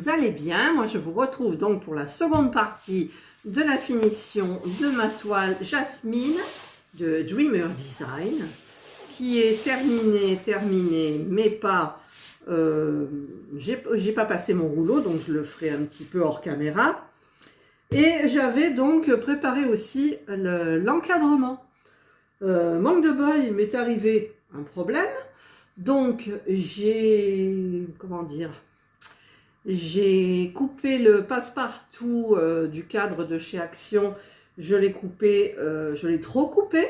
vous allez bien. Moi, je vous retrouve donc pour la seconde partie de la finition de ma toile Jasmine de Dreamer Design, qui est terminée, mais pas... j'ai pas passé mon rouleau, donc je le ferai un petit peu hors caméra. Et j'avais donc préparé aussi l'encadrement. Manque de bol, il m'est arrivé un problème. Donc, j'ai coupé le passe-partout du cadre de chez Action. Je l'ai coupé, je l'ai trop coupé.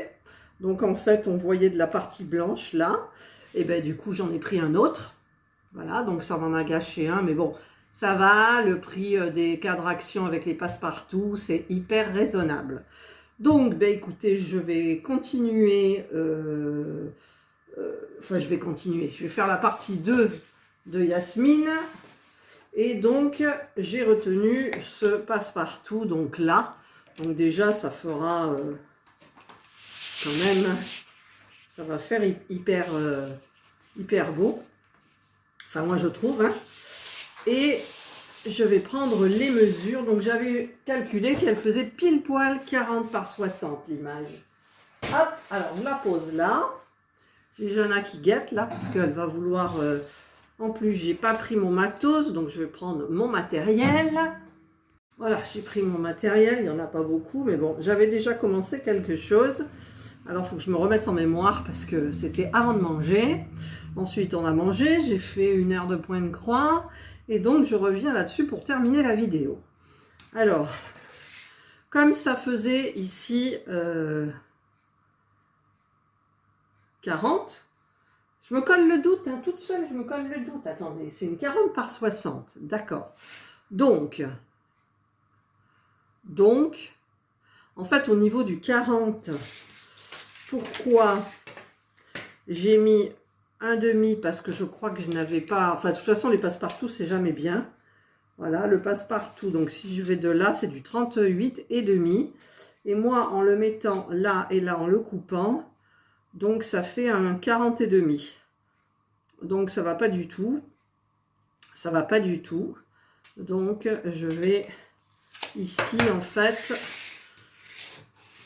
Donc, en fait, on voyait de la partie blanche là. Et ben du coup, j'en ai pris un autre. Voilà, donc ça m'en a gâché un. Mais bon, ça va. Le prix des cadres Action avec les passe-partout, c'est hyper raisonnable. Donc, ben écoutez, je vais continuer... je vais faire la partie 2 de Jasmine. Et donc, j'ai retenu ce passe-partout, donc là. Donc déjà, ça fera quand même, ça va faire hyper beau. Enfin, moi, je trouve. Hein. Et je vais prendre les mesures. Donc, j'avais calculé qu'elle faisait pile poil 40 par 60, l'image. Hop, alors, je la pose là. J'ai Jana qui guette là parce qu'elle va vouloir... En plus, j'ai pas pris mon matos, donc je vais prendre mon matériel. Voilà, j'ai pris mon matériel, il n'y en a pas beaucoup, mais bon, j'avais déjà commencé quelque chose. Alors, il faut que je me remette en mémoire parce que c'était avant de manger. Ensuite, on a mangé, j'ai fait 1 heure de point de croix. Et donc, je reviens là-dessus pour terminer la vidéo. Alors, comme ça faisait ici... 40. Je me colle le doute, hein, toute seule, je me colle le doute. Attendez, c'est une 40 par 60, d'accord. Donc, en fait, au niveau du 40, pourquoi j'ai mis un demi? Parce que je crois que je n'avais pas... Enfin, de toute façon, les passe-partout, c'est jamais bien. Voilà, le passe-partout, donc si je vais de là, c'est du 38 et demi. Et moi, en le mettant là et là, en le coupant... Donc, ça fait un 40 et demi. Donc, ça va pas du tout. Ça va pas du tout. Donc, je vais ici, en fait...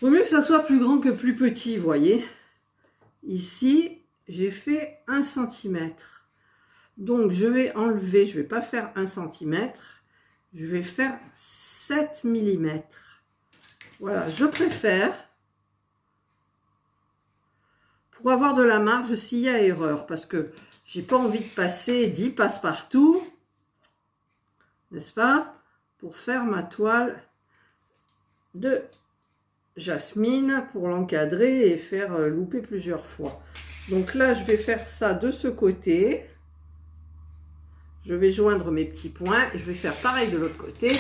Vaut mieux que ça soit plus grand que plus petit, vous voyez. Ici, j'ai fait 1 cm. Donc, je vais enlever, je vais pas faire 1 cm. Je vais faire 7 mm. Voilà, je préfère... Pour avoir de la marge s'il y a erreur, parce que j'ai pas envie de passer 10 passe-partout, n'est-ce pas, pour faire ma toile de Jasmine, pour l'encadrer et faire louper plusieurs fois. Donc là, je vais faire ça de ce côté. Je vais joindre mes petits points, je vais faire pareil de l'autre côté,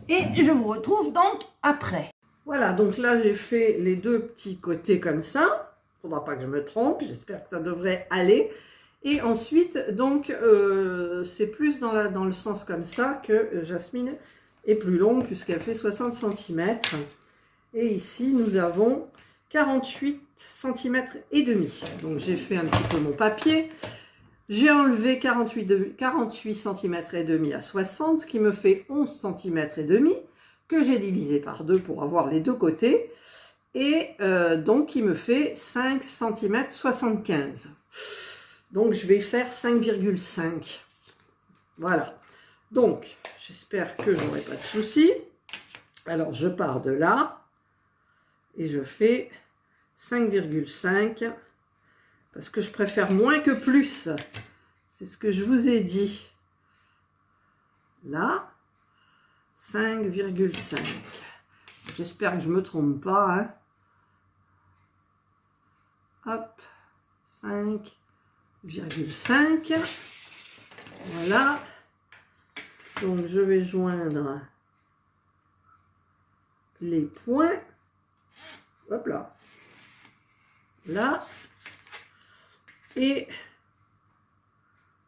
et je vous retrouve donc après. Voilà, donc là, j'ai fait les deux petits côtés comme ça. Il ne faudra pas que je me trompe, j'espère que ça devrait aller. Et ensuite, donc, c'est plus dans le sens comme ça que Jasmine est plus longue, puisqu'elle fait 60 cm. Et ici, nous avons 48 cm et demi. Donc, j'ai fait un petit peu mon papier. J'ai enlevé 48 cm et demi à 60, ce qui me fait 11 cm et demi, que j'ai divisé par 2 pour avoir les deux côtés. Et donc, il me fait 5 cm 75. Donc, je vais faire 5,5. Voilà. Donc, j'espère que je n'aurai pas de soucis. Alors, je pars de là. Et je fais 5,5. Parce que je préfère moins que plus. C'est ce que je vous ai dit. Là. 5,5. J'espère que je ne me trompe pas. Hein. Hop, 5,5. Voilà. Donc, je vais joindre les points. Hop là. Là. Et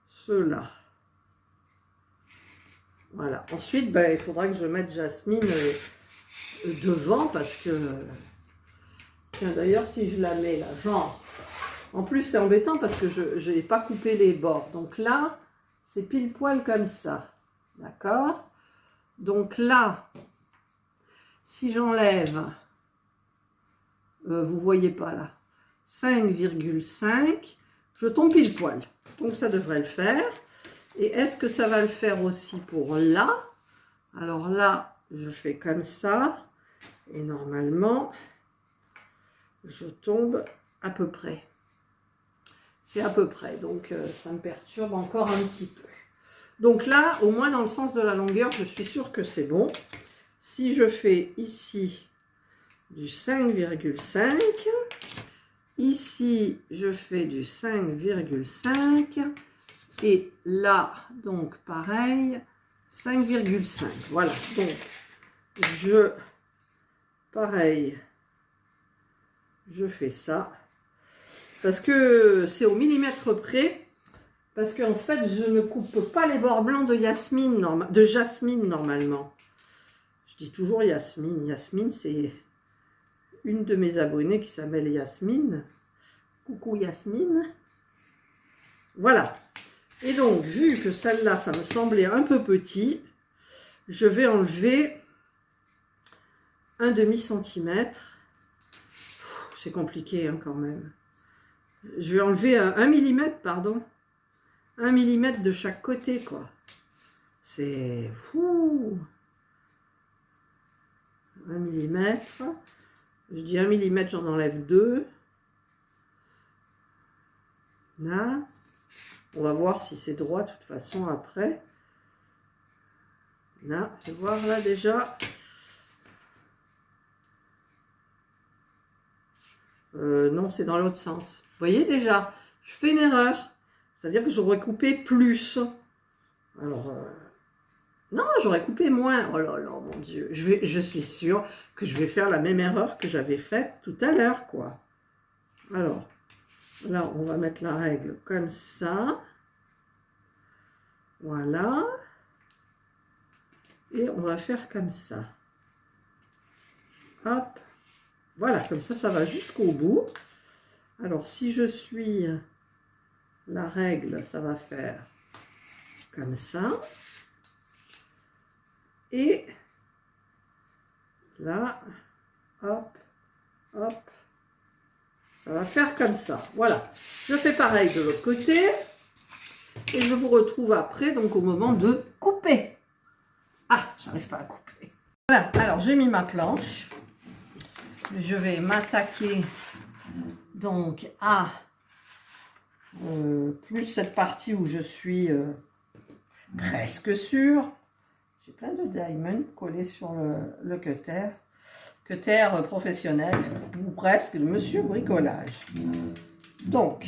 ceux-là. Voilà. Ensuite, ben, il faudra que je mette Jasmine devant parce que... Tiens, d'ailleurs, si je la mets là, genre... En plus, c'est embêtant parce que je n'ai pas coupé les bords. Donc là, c'est pile poil comme ça. D'accord? Donc là, si j'enlève, vous voyez pas là, 5,5, je tombe pile poil. Donc ça devrait le faire. Et est-ce que ça va le faire aussi pour là? Alors là, je fais comme ça. Et normalement, je tombe à peu près. C'est à peu près. Donc ça me perturbe encore un petit peu. Donc là, au moins dans le sens de la longueur, je suis sûre que c'est bon. Si je fais ici du 5,5, ici je fais du 5,5 et là, donc pareil, 5,5. Voilà, donc pareil, je fais ça parce que c'est au millimètre près. Parce qu'en fait, je ne coupe pas les bords blancs de jasmine normalement. Je dis toujours Yasmine. Yasmine, c'est une de mes abonnées qui s'appelle Yasmine. Coucou Yasmine. Voilà. Et donc, vu que celle-là, ça me semblait un peu petit, je vais enlever un demi-centimètre. C'est compliqué hein, quand même. Je vais enlever 1 millimètre, pardon. 1 millimètre de chaque côté, quoi. C'est fou. 1 millimètre. Je dis 1 millimètre, j'en enlève 2. Là. On va voir si c'est droit, de toute façon, après. Là, je vais voir là déjà. Non, c'est dans l'autre sens. Vous voyez déjà, je fais une erreur. C'est-à-dire que j'aurais coupé plus. Alors, non, j'aurais coupé moins. Oh là là, mon Dieu. Je suis sûre que je vais faire la même erreur que j'avais faite tout à l'heure, quoi. Alors, là, on va mettre la règle comme ça. Voilà. Et on va faire comme ça. Hop. Voilà, comme ça va jusqu'au bout. Alors, si je suis la règle, ça va faire comme ça. Et là, hop, hop, ça va faire comme ça. Voilà. Je fais pareil de l'autre côté. Et je vous retrouve après, donc au moment de couper. Ah, j'arrive pas à couper. Voilà, alors j'ai mis ma planche. Je vais m'attaquer donc à plus cette partie où je suis presque sûre. J'ai plein de diamonds collés sur le cutter. Cutter professionnel, ou presque, de Monsieur Bricolage. Donc,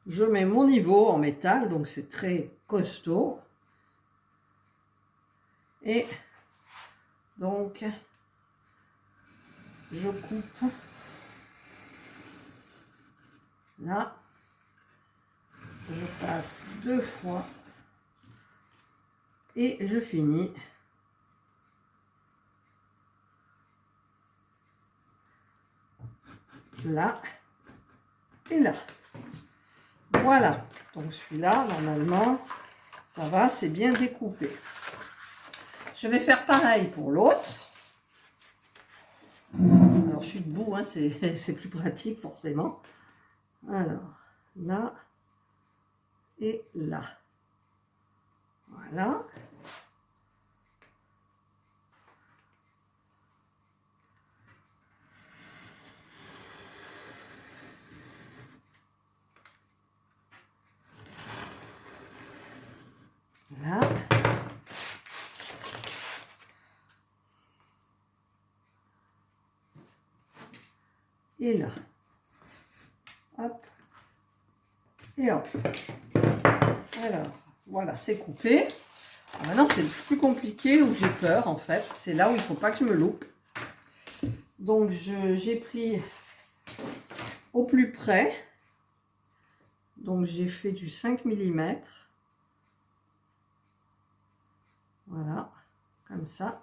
je mets mon niveau en métal, donc c'est très costaud. Et donc, je coupe là. Je passe 2 fois. Et je finis. Là. Et là. Voilà. Donc celui-là, normalement, ça va, c'est bien découpé. Je vais faire pareil pour l'autre. Alors, je suis debout, hein, c'est plus pratique, forcément. Alors, là et là. Voilà. Là. Et là. Hop. Et hop. Alors, voilà, c'est coupé. Maintenant, c'est le plus compliqué où j'ai peur, en fait. C'est là où il ne faut pas que je me loupe. Donc, j'ai pris au plus près. Donc, j'ai fait du 5 mm. Voilà, comme ça.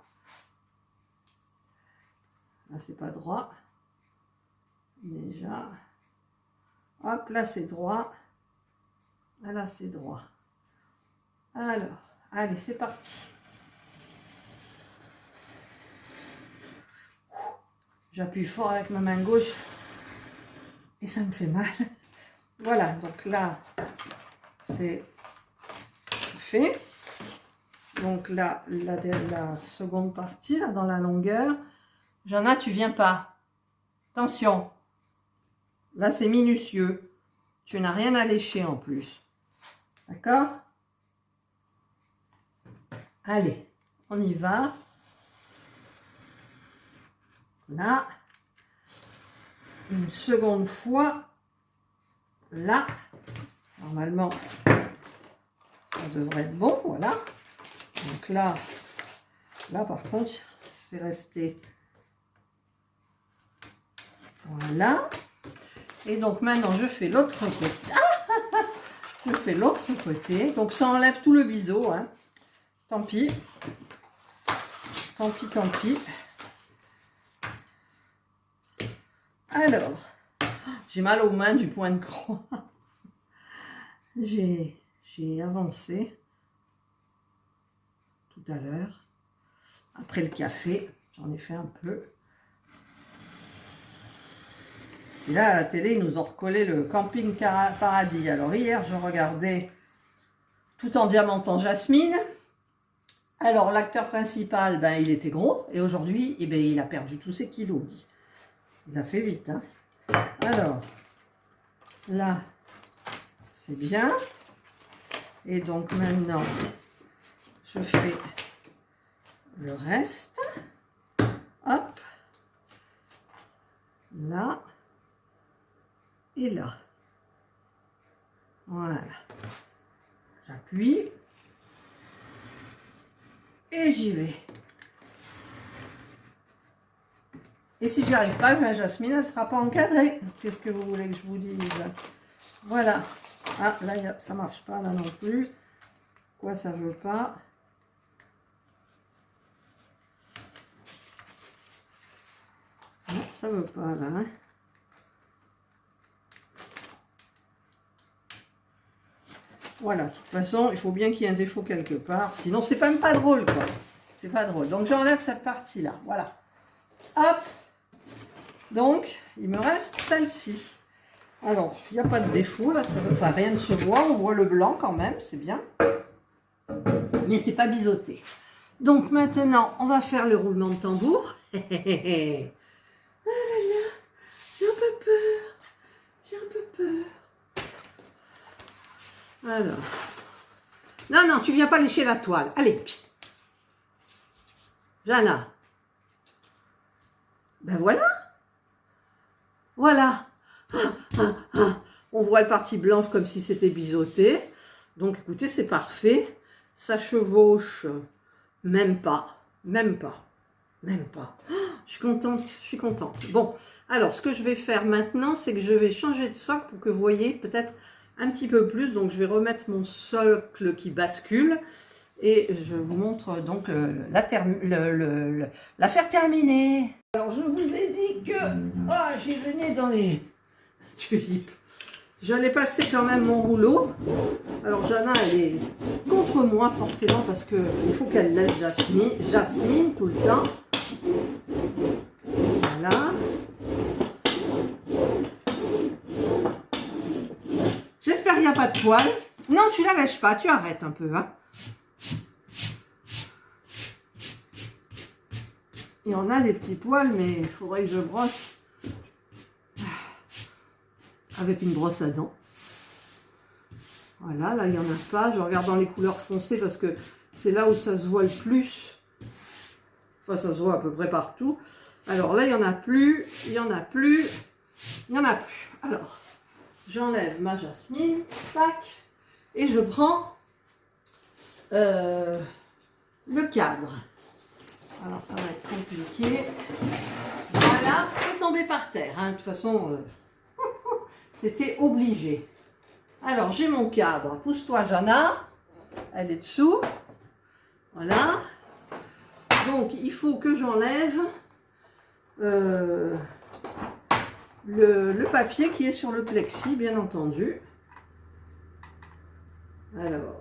Là, c'est pas droit. Déjà. Hop, là, c'est droit. Là, c'est droit. Alors, allez, c'est parti. J'appuie fort avec ma main gauche et ça me fait mal. Voilà, donc là, c'est fait. Donc là, la seconde partie, là, dans la longueur. Jana, tu viens pas. Attention. Là, c'est minutieux. Tu n'as rien à lécher en plus. D'accord? Allez, on y va. Là. Une seconde fois. Là. Normalement, ça devrait être bon. Voilà. Donc là par contre, c'est resté. Voilà. Et donc maintenant, je fais l'autre côté. Je fais l'autre côté. Donc ça enlève tout le biseau. Hein. Tant pis. Tant pis, tant pis. Alors, j'ai mal aux mains du point de croix. J'ai avancé tout à l'heure. Après le café, j'en ai fait un peu. Et là, à la télé, ils nous ont recollé le Camping Paradis. Alors hier, je regardais Tout en diamantant Jasmine. Alors, l'acteur principal, ben, il était gros. Et aujourd'hui, eh ben, il a perdu tous ses kilos. Il a fait vite. Hein. Alors, là, c'est bien. Et donc, maintenant, je fais le reste. Hop. Là. Et là. Voilà. J'appuie. Et j'y vais. Et si j'y arrive pas, ma Jasmine, elle ne sera pas encadrée. Qu'est-ce que vous voulez que je vous dise? Voilà. Ah, là, ça marche pas, là non plus. Quoi, ça veut pas? Non, ça veut pas, là. Hein. Voilà, de toute façon, il faut bien qu'il y ait un défaut quelque part. Sinon, c'est même pas drôle, quoi. C'est pas drôle. Donc, j'enlève cette partie-là. Voilà. Hop. Donc, il me reste celle-ci. Alors, il n'y a pas de défaut, là. Enfin, rien ne se voit. On voit le blanc quand même, c'est bien. Mais c'est pas biseauté. Donc, maintenant, on va faire le roulement de tambour. Ah là là, j'ai un peu peur. J'ai un peu peur. Alors. Non, non, tu viens pas lécher la toile. Allez, psst. Jana. Ben voilà. Voilà. On voit le parti blanche comme si c'était biseauté. Donc, écoutez, c'est parfait. Ça chevauche. Même pas. Même pas. Même pas. Je suis contente. Je suis contente. Bon, alors, ce que je vais faire maintenant, c'est que je vais changer de socle pour que vous voyez peut-être un petit peu plus. Donc, je vais remettre mon socle qui bascule. Et je vous montre donc l'affaire terminée. Alors, je vous ai dit que j'ai le nez dans les tulipes. J'allais passer quand même mon rouleau. Alors, Jana, elle est contre moi forcément parce qu'il faut qu'elle laisse Jasmine tout le temps. Voilà. J'espère qu'il n'y a pas de poils. Non, tu la lèches pas, tu arrêtes un peu. Hein. Il y en a des petits poils, mais il faudrait que je brosse avec une brosse à dents. Voilà, là, il n'y en a pas. Je regarde dans les couleurs foncées parce que c'est là où ça se voit le plus. Enfin, ça se voit à peu près partout. Alors là, il n'y en a plus. Il n'y en a plus. Il n'y en a plus. Alors, j'enlève ma Jasmine. Tac. Et je prends le cadre. Alors, ça va être compliqué. Voilà, c'est tombé par terre. Hein. De toute façon, c'était obligé. Alors, j'ai mon cadre. Pousse-toi, Jana. Elle est dessous. Voilà. Donc, il faut que j'enlève le papier qui est sur le plexi, bien entendu. Alors,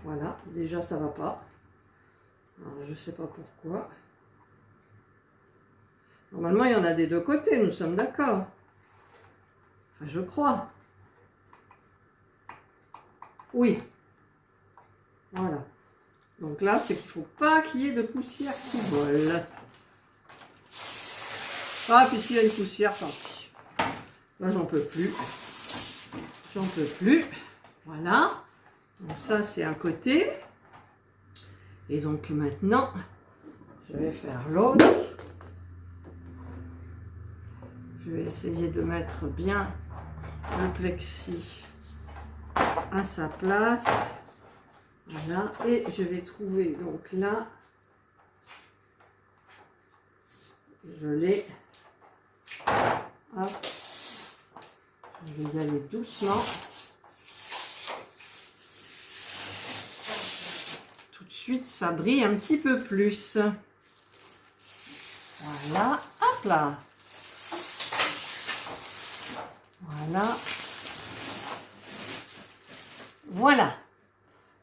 Voilà, déjà ça va pas. Alors, je sais pas pourquoi. Normalement, il y en a des deux côtés, nous sommes d'accord. Enfin, je crois. Oui. Voilà. Donc là, c'est qu'il ne faut pas qu'il y ait de poussière qui vole. Ah, puis s'il y a une poussière, tant pis. Là, j'en peux plus. J'en peux plus. Voilà. Donc ça, c'est un côté. Et donc maintenant, je vais faire l'autre. Je vais essayer de mettre bien le plexi à sa place. Voilà. Et je vais trouver, donc là, je l'ai. Hop. Je vais y aller doucement. Tout de suite, ça brille un petit peu plus. Voilà. Hop là. Voilà. Voilà.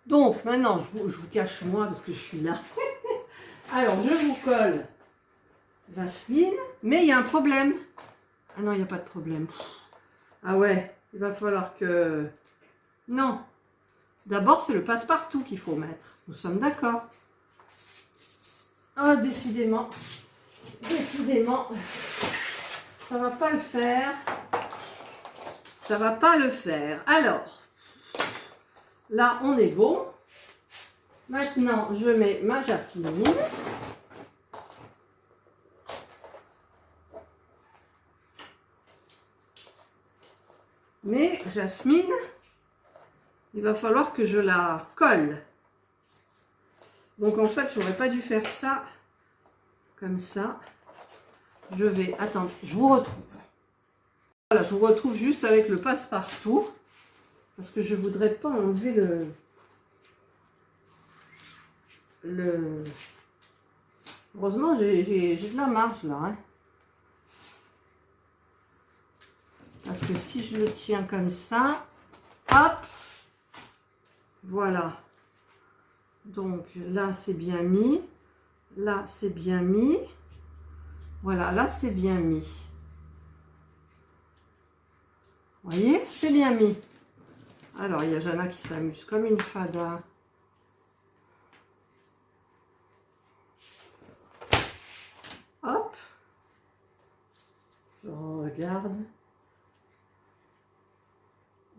Donc, maintenant, je vous cache moi parce que je suis là. Alors, je vous colle Jasmine, mais il y a un problème. Ah non, il n'y a pas de problème. Ah ouais, il va falloir que... Non. D'abord, c'est le passe-partout qu'il faut mettre. Nous sommes d'accord. Ah, décidément. Décidément. Ça va pas le faire. Ça va pas le faire. Alors, là, on est bon. Maintenant, je mets ma Jasmine. Mais Jasmine, il va falloir que je la colle. Donc en fait, j'aurais pas dû faire ça comme ça. Je vais... Attends, je vous retrouve. Voilà, je vous retrouve juste avec le passe-partout. Parce que je voudrais pas enlever le... Heureusement, j'ai de la marge là. Hein. Parce que si je le tiens comme ça, hop, voilà. Donc là, c'est bien mis. Là, c'est bien mis. Voilà, là, c'est bien mis. Vous voyez, c'est bien mis. Alors, il y a Jana qui s'amuse comme une fada. Hop. Je regarde.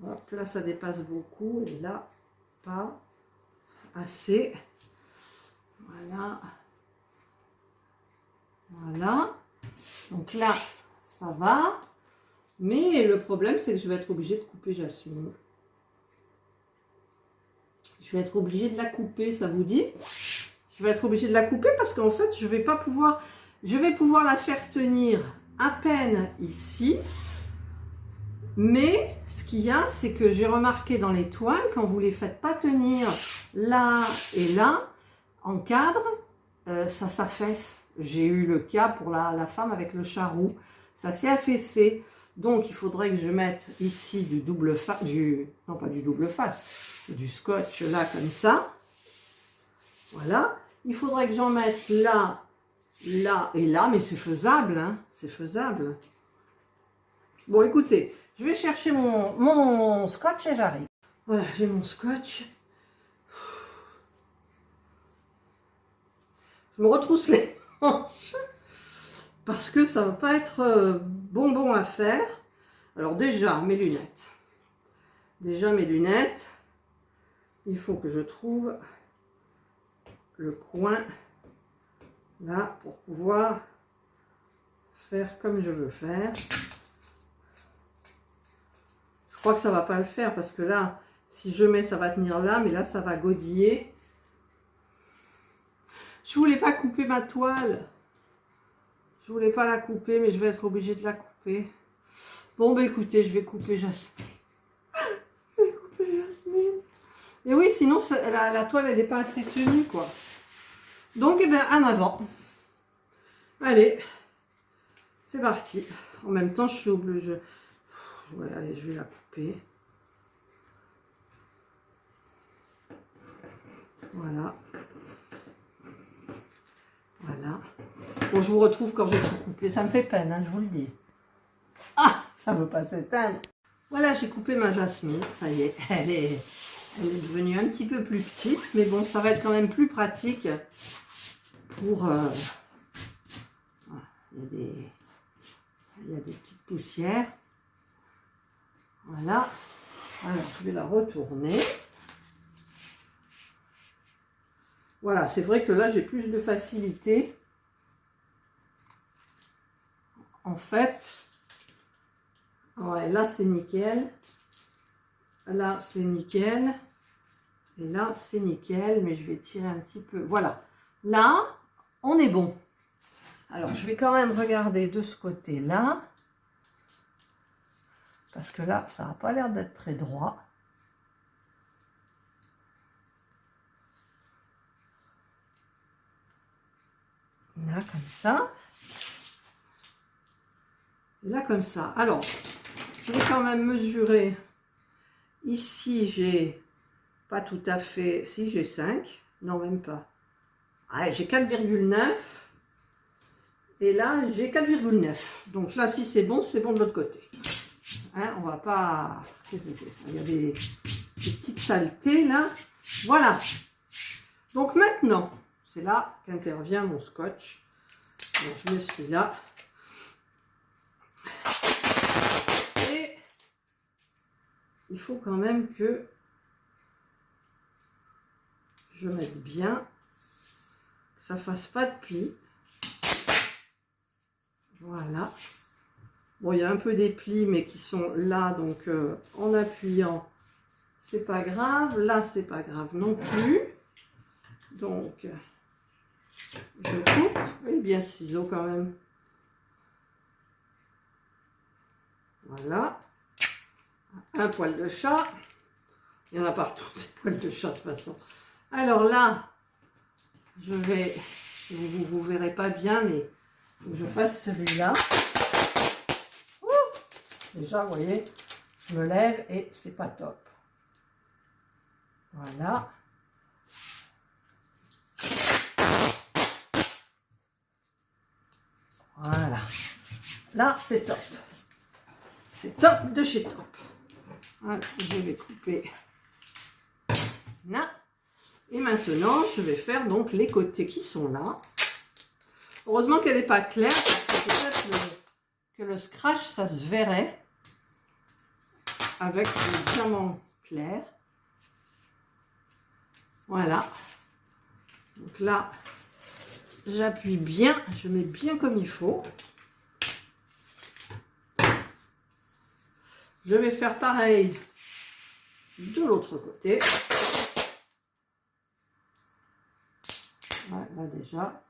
Hop, là, ça dépasse beaucoup. Et là, pas assez. Voilà. Voilà. Donc là, ça va. Mais le problème, c'est que je vais être obligée de couper Jasmine. Je vais être obligée de la couper, ça vous dit? Je vais être obligée de la couper parce qu'en fait, je vais pas pouvoir... Je vais pouvoir la faire tenir à peine ici. Mais ce qu'il y a, c'est que j'ai remarqué dans les toiles, quand vous les faites pas tenir là et là, en cadre, ça s'affaisse. J'ai eu le cas pour la femme avec le charroux. Ça s'est affaissé. Donc, il faudrait que je mette ici du double face, non pas du double face, du scotch là comme ça. Voilà. Il faudrait que j'en mette là, là et là, mais c'est faisable, hein, c'est faisable. Bon, écoutez, je vais chercher mon scotch et j'arrive. Voilà, j'ai mon scotch. Je me retrousse les manches parce que ça va pas être bonbon à faire. Alors déjà, mes lunettes. Déjà, mes lunettes. Il faut que je trouve le coin là pour pouvoir faire comme je veux faire. Je crois que ça va pas le faire parce que là, si je mets, ça va tenir là, mais là, ça va godiller. Je voulais pas couper ma toile. Je voulais pas la couper, mais je vais être obligée de la couper. Bon, bah écoutez, je vais couper Jasmine. Je vais couper Jasmine. Et oui, sinon, la toile, elle n'est pas assez tenue, quoi. Donc, eh bien, en avant. Allez, c'est parti. En même temps, je suis obligée. Allez, je vais la couper. Voilà. Voilà. Bon, je vous retrouve quand j'ai tout coupé. Ça me fait peine, hein, je vous le dis. Ah, ça ne veut pas s'éteindre. Voilà, j'ai coupé ma jasmine. Ça y est, elle est devenue un petit peu plus petite. Mais bon, ça va être quand même plus pratique pour... il y a des petites poussières. Voilà. Alors, je vais la retourner. Voilà, c'est vrai que là, j'ai plus de facilité. En fait, ouais, là, c'est nickel. Là, c'est nickel. Et là, c'est nickel. Mais je vais tirer un petit peu. Voilà. Là, on est bon. Alors, je vais quand même regarder de ce côté-là. Parce que là, ça n'a pas l'air d'être très droit. Là, comme ça. Et là, comme ça. Alors, je vais quand même mesurer. Ici, j'ai pas tout à fait... Si, j'ai 5. Non, même pas. Ah, j'ai 4,9. Et là, j'ai 4,9. Donc là, si c'est bon de l'autre côté. Hein, on va pas... Qu'est-ce que c'est ça? Il y a des petites saletés, là. Voilà. Donc maintenant, c'est là qu'intervient mon scotch. Donc, je me suis là. Et il faut quand même que je mette bien, que ça fasse pas de plis. Voilà. Bon, il y a un peu des plis, mais qui sont là, donc en appuyant, c'est pas grave. Là, c'est pas grave non plus. Donc, je coupe. Et bien ciseaux quand même. Voilà. Un poil de chat. Il y en a partout, des poils de chat de toute façon. Alors là, je vais... Vous ne verrez pas bien, mais il faut que je fasse celui-là. Déjà, vous voyez, je me lève et c'est pas top. Voilà. Voilà. Là, c'est top. C'est top de chez top. Voilà, je vais couper. Là. Et maintenant, je vais faire donc les côtés qui sont là. Heureusement qu'elle n'est pas claire, parce que peut-être que le scratch, ça se verrait avec le diamant clair. Voilà. Donc là, j'appuie bien, je mets bien comme il faut. Je vais faire pareil de l'autre côté. Voilà, là déjà.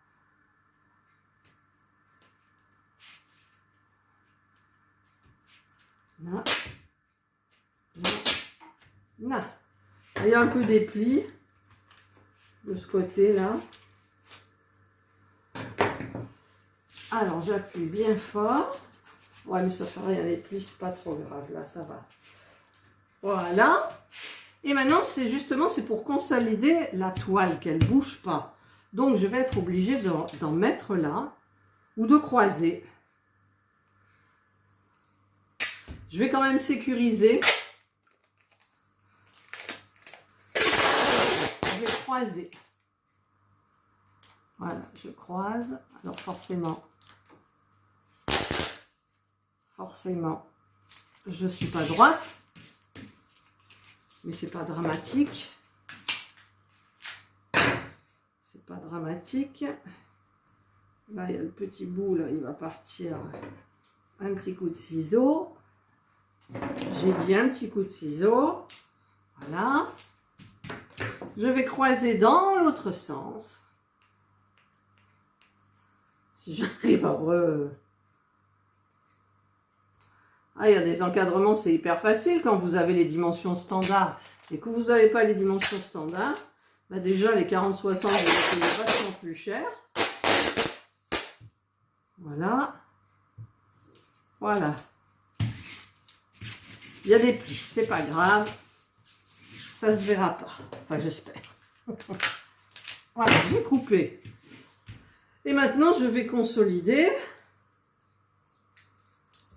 Là. Là. Là. Il y a un peu des plis de ce côté-là. Alors, j'appuie bien fort. Ouais, mais ça fait rien, les plis, c'est pas trop grave. Là, ça va. Voilà. Et maintenant, c'est justement, c'est pour consolider la toile, qu'elle ne bouge pas. Donc, je vais être obligée d'en mettre là ou de croiser. Je vais quand même sécuriser. Je vais croiser. Voilà, je croise. Alors, forcément, je ne suis pas droite. Mais c'est pas dramatique. C'est pas dramatique. Là, il y a le petit bout, là, il va partir. Un petit coup de ciseau. J'ai dit un petit coup de ciseau. Voilà. Je vais croiser dans l'autre sens. Si j'arrive à Ah, il y a des encadrements, c'est hyper facile quand vous avez les dimensions standards et que vous n'avez pas les dimensions standards. Bah déjà, les 40-60, vous les payez vachement plus cher. Voilà. Voilà. Il y a des plis, c'est pas grave. Ça se verra pas. Enfin, j'espère. Voilà, j'ai coupé. Et maintenant, je vais consolider.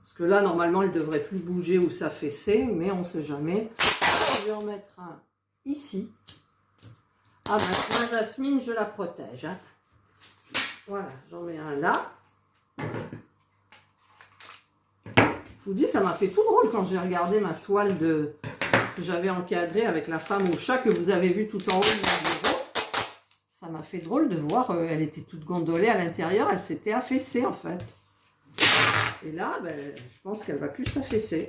Parce que là, normalement, elle ne devrait plus bouger ou s'affaisser, mais on ne sait jamais. Je vais en mettre un ici. Ah, ma jasmine, je la protège. Hein. Voilà, j'en mets un là. Je vous dis, ça m'a fait tout drôle quand j'ai regardé ma toile que j'avais encadrée avec la femme au chat que vous avez vu tout en haut de mon bureau. Ça m'a fait drôle de voir, elle était toute gondolée à l'intérieur, elle s'était affaissée en fait. Et là, ben, je pense qu'elle va plus s'affaisser.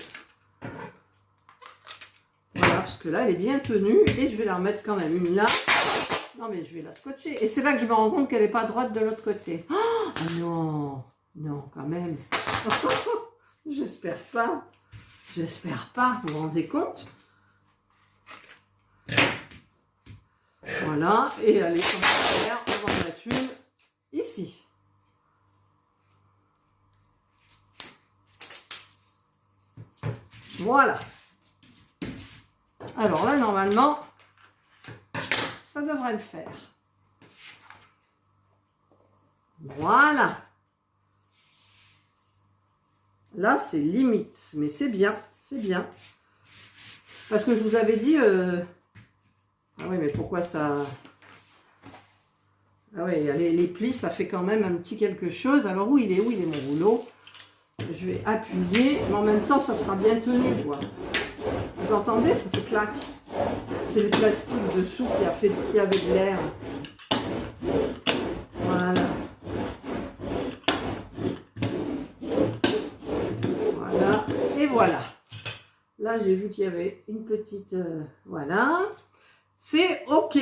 Voilà, parce que là, elle est bien tenue et je vais la remettre quand même une là. Non, mais je vais la scotcher. Et c'est là que je me rends compte qu'elle n'est pas droite de l'autre côté. Oh non, non, quand même. J'espère pas. J'espère pas. Vous vous rendez compte? Voilà. Et allez, comme ça, on va en mettre une ici. Voilà. Alors là, normalement, ça devrait le faire. Voilà. Là, c'est limite, mais c'est bien, c'est bien. Parce que je vous avais dit... Ah oui, mais pourquoi ça... Ah oui, les plis, ça fait quand même un petit quelque chose. Alors, où il est mon rouleau? Je vais appuyer, mais en même temps, ça sera bien tenu, quoi. Vous entendez? Ça fait clac. C'est le plastique dessous qui avait de l'air. Voilà. Voilà. Et voilà. Là, j'ai vu qu'il y avait une petite... voilà. C'est OK.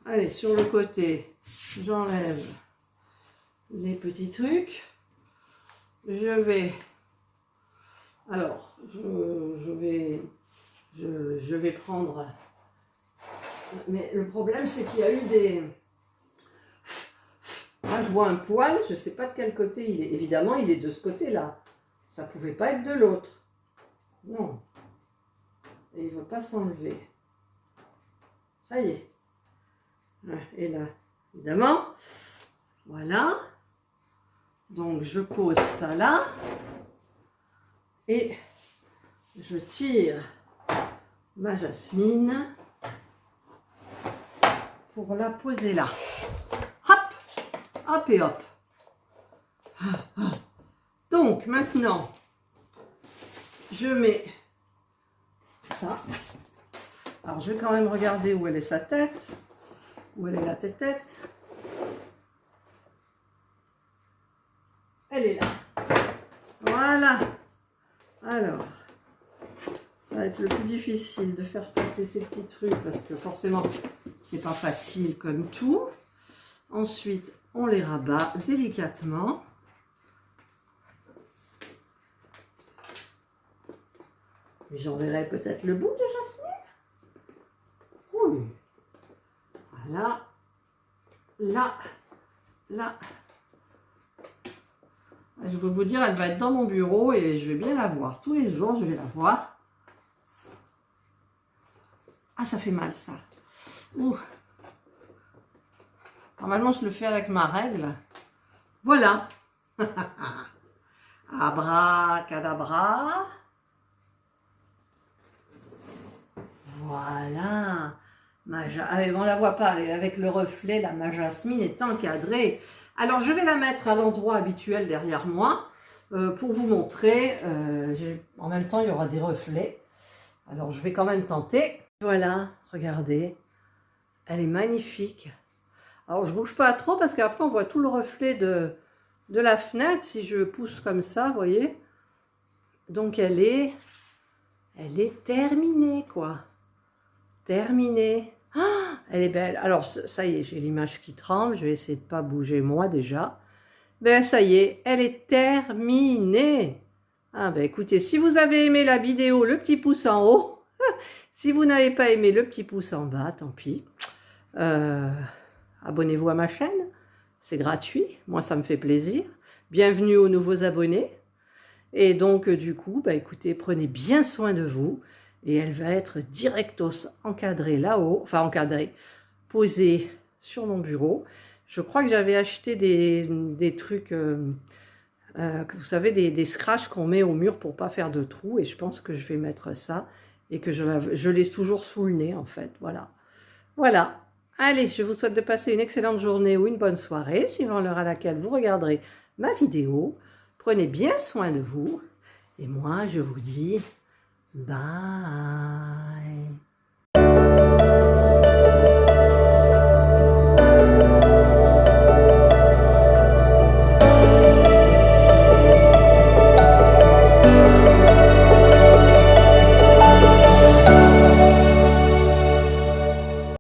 Allez, sur le côté, j'enlève les petits trucs. Je vais... Alors, je vais prendre... Mais le problème, c'est qu'il y a eu des... Là, je vois un poil, je ne sais pas de quel côté il est. Évidemment, il est de ce côté-là. Ça ne pouvait pas être de l'autre. Non. Et il ne va pas s'enlever. Ça y est. Et là, évidemment. Voilà. Donc, je pose ça là. Et je tire ma jasmine pour la poser là. Hop, hop et hop. Donc maintenant, je mets ça. Alors je vais quand même regarder où elle est sa tête, où elle est la tête. Elle est là. Voilà. Alors, ça va être le plus difficile de faire passer ces petits trucs parce que forcément, c'est pas facile comme tout. Ensuite, on les rabat délicatement. J'enverrai peut-être le bout de jasmine. Oui. Voilà. Là. Là. Je veux vous dire, elle va être dans mon bureau et je vais bien la voir. Tous les jours, je vais la voir. Ah, ça fait mal, ça. Ouh. Normalement, je le fais avec ma règle. Voilà. Abracadabra. Voilà. On ne la voit pas avec le reflet, là, ma jasmine est encadrée. Alors, je vais la mettre à l'endroit habituel derrière moi pour vous montrer. En même temps, il y aura des reflets. Alors, je vais quand même tenter. Voilà, regardez. Elle est magnifique. Alors, je ne bouge pas trop parce qu'après, on voit tout le reflet de la fenêtre si je pousse comme ça, vous voyez. Donc, elle est terminée, quoi. Terminée. Ah, elle est belle. Alors, ça y est, j'ai l'image qui tremble. Je vais essayer de ne pas bouger moi déjà. Ben, ça y est, elle est terminée. Ah, ben écoutez, si vous avez aimé la vidéo, le petit pouce en haut. Si vous n'avez pas aimé, le petit pouce en bas, tant pis. Abonnez-vous à ma chaîne. C'est gratuit. Moi, ça me fait plaisir. Bienvenue aux nouveaux abonnés. Et donc, du coup, bah, écoutez, prenez bien soin de vous. et elle va être directos encadrée là-haut, enfin encadrée, posée sur mon bureau. Je crois que j'avais acheté des trucs, vous savez, des scratchs qu'on met au mur pour pas faire de trous, et je pense que je vais mettre ça, et que je laisse toujours sous le nez en fait, voilà. Voilà. Allez, je vous souhaite de passer une excellente journée ou une bonne soirée, suivant l'heure à laquelle vous regarderez ma vidéo. Prenez bien soin de vous. Et moi, je vous dis bye.